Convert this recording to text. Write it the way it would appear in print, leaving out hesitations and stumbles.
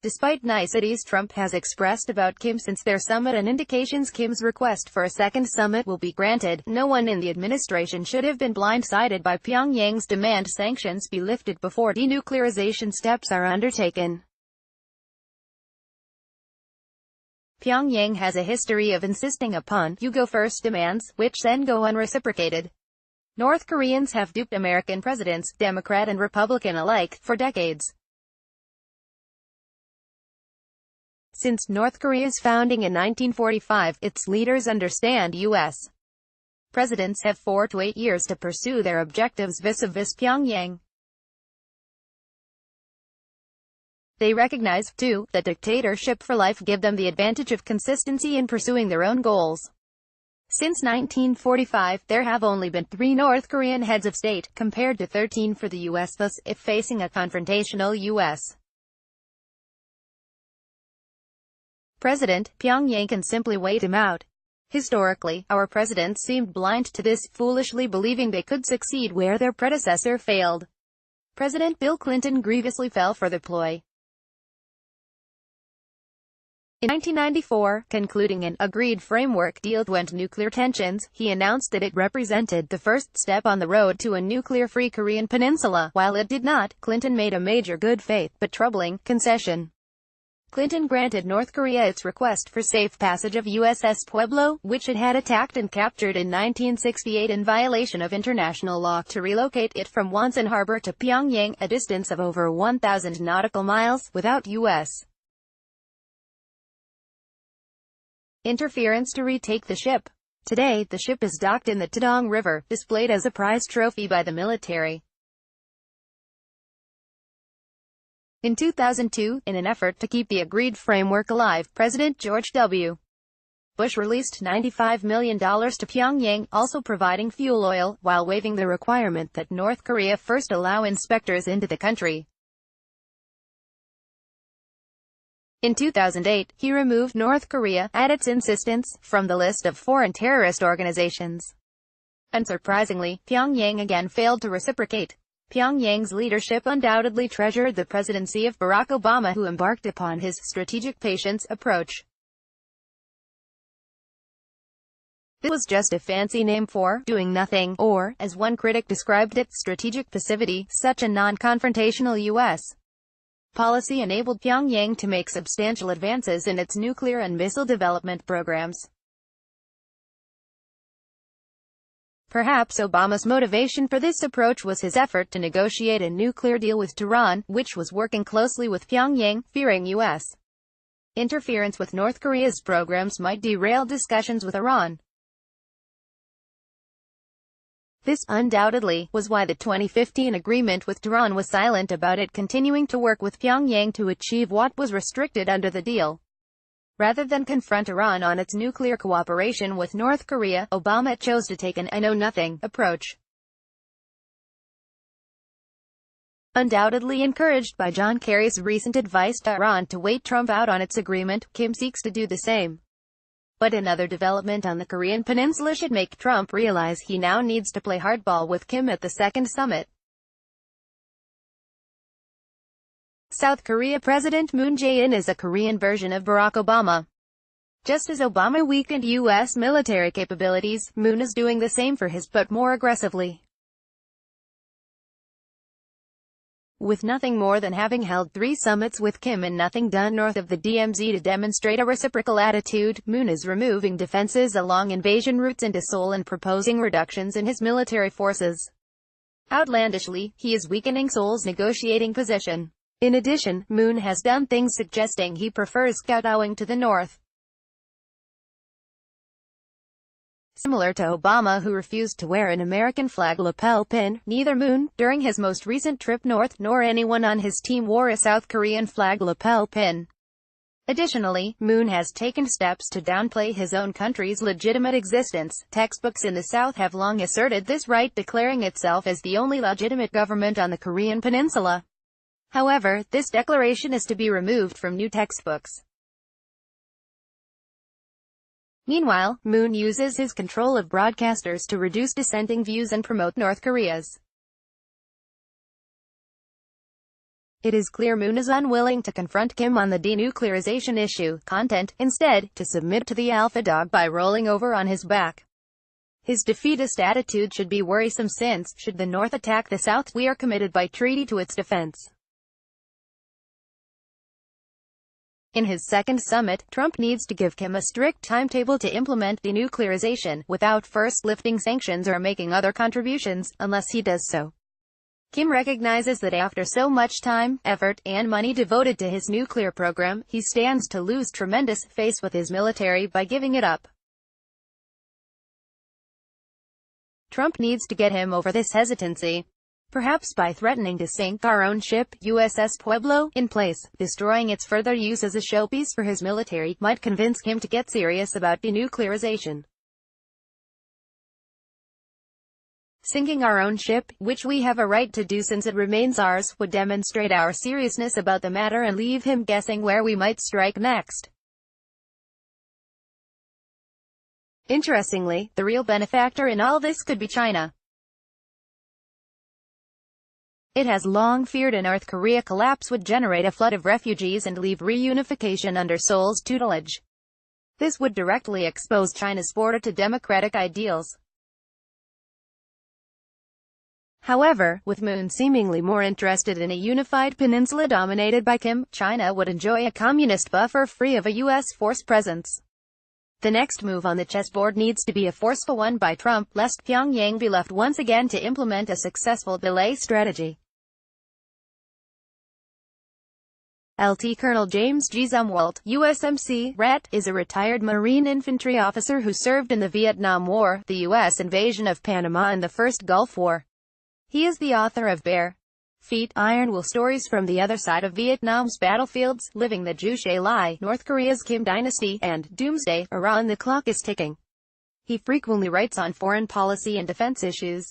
Despite niceties Trump has expressed about Kim since their summit and indications Kim's request for a second summit will be granted, no one in the administration should have been blindsided by Pyongyang's demand sanctions be lifted before denuclearization steps are undertaken. Pyongyang has a history of insisting upon you-go-first demands, which then go unreciprocated. North Koreans have duped American presidents, Democrat and Republican alike, for decades. Since North Korea's founding in 1945, its leaders understand U.S. presidents have 4 to 8 years to pursue their objectives vis-a-vis Pyongyang. They recognize, too, that dictatorship for life give them the advantage of consistency in pursuing their own goals. Since 1945, there have only been 3 North Korean heads of state, compared to 13 for the U.S. Thus, if facing a confrontational U.S. president, Pyongyang can simply wait him out. Historically, our presidents seemed blind to this, foolishly believing they could succeed where their predecessor failed. President Bill Clinton grievously fell for the ploy. In 1994, concluding an agreed framework deal to end nuclear tensions, he announced that it represented the first step on the road to a nuclear-free Korean peninsula. While it did not, Clinton made a major good faith, but troubling, concession. Clinton granted North Korea its request for safe passage of USS Pueblo, which it had attacked and captured in 1968 in violation of international law, to relocate it from Wonsan Harbor to Pyongyang, a distance of over 1,000 nautical miles, without U.S. interference to retake the ship. Today, the ship is docked in the Taedong River, displayed as a prize trophy by the military. In 2002, in an effort to keep the agreed framework alive, President George W. Bush released $95 million to Pyongyang, also providing fuel oil, while waiving the requirement that North Korea first allow inspectors into the country. In 2008, he removed North Korea, at its insistence, from the list of foreign terrorist organizations. Unsurprisingly, Pyongyang again failed to reciprocate. Pyongyang's leadership undoubtedly treasured the presidency of Barack Obama, who embarked upon his strategic patience approach. This was just a fancy name for doing nothing, or, as one critic described it, strategic passivity. Such a non-confrontational U.S. policy enabled Pyongyang to make substantial advances in its nuclear and missile development programs. Perhaps Obama's motivation for this approach was his effort to negotiate a nuclear deal with Tehran, which was working closely with Pyongyang, fearing U.S. interference with North Korea's programs might derail discussions with Iran. This, undoubtedly, was why the 2015 agreement with Tehran was silent about it continuing to work with Pyongyang to achieve what was restricted under the deal. Rather than confront Iran on its nuclear cooperation with North Korea, Obama chose to take an "I know nothing" approach. Undoubtedly encouraged by John Kerry's recent advice to Iran to wait Trump out on its agreement, Kim seeks to do the same. But another development on the Korean peninsula should make Trump realize he now needs to play hardball with Kim at the second summit. South Korea President Moon Jae-in is a Korean version of Barack Obama. Just as Obama weakened U.S. military capabilities, Moon is doing the same for his, but more aggressively. With nothing more than having held 3 summits with Kim and nothing done north of the DMZ to demonstrate a reciprocal attitude, Moon is removing defenses along invasion routes into Seoul and proposing reductions in his military forces. Outlandishly, he is weakening Seoul's negotiating position. In addition, Moon has done things suggesting he prefers kowtowing to the north. Similar to Obama, who refused to wear an American flag lapel pin, neither Moon, during his most recent trip north, nor anyone on his team wore a South Korean flag lapel pin. Additionally, Moon has taken steps to downplay his own country's legitimate existence. Textbooks in the South have long asserted this right, declaring itself as the only legitimate government on the Korean peninsula. However, this declaration is to be removed from new textbooks. Meanwhile, Moon uses his control of broadcasters to reduce dissenting views and promote North Korea's. It is clear Moon is unwilling to confront Kim on the denuclearization issue, content, instead, to submit to the alpha dog by rolling over on his back. His defeatist attitude should be worrisome since, should the North attack the South, we are committed by treaty to its defense. In his second summit, Trump needs to give Kim a strict timetable to implement denuclearization, without first lifting sanctions or making other contributions, unless he does so. Kim recognizes that after so much time, effort, and money devoted to his nuclear program, he stands to lose tremendous face with his military by giving it up. Trump needs to get him over this hesitancy. Perhaps by threatening to sink our own ship, USS Pueblo, in place, destroying its further use as a showpiece for his military, might convince Kim to get serious about denuclearization. Sinking our own ship, which we have a right to do since it remains ours, would demonstrate our seriousness about the matter and leave him guessing where we might strike next. Interestingly, the real benefactor in all this could be China. It has long feared a North Korea collapse would generate a flood of refugees and leave reunification under Seoul's tutelage. This would directly expose China's border to democratic ideals. However, with Moon seemingly more interested in a unified peninsula dominated by Kim, China would enjoy a communist buffer free of a U.S. force presence. The next move on the chessboard needs to be a forceful one by Trump, lest Pyongyang be left once again to implement a successful delay strategy. Lt. Colonel James G. Zumwalt, USMC, RAT, is a retired Marine infantry officer who served in the Vietnam War, the U.S. invasion of Panama and the First Gulf War. He is the author of Bare Feet, Iron Will Stories from the Other Side of Vietnam's Battlefields, Living the Juche Lie, North Korea's Kim Dynasty, and Doomsday, Iran the Clock is Ticking. He frequently writes on foreign policy and defense issues.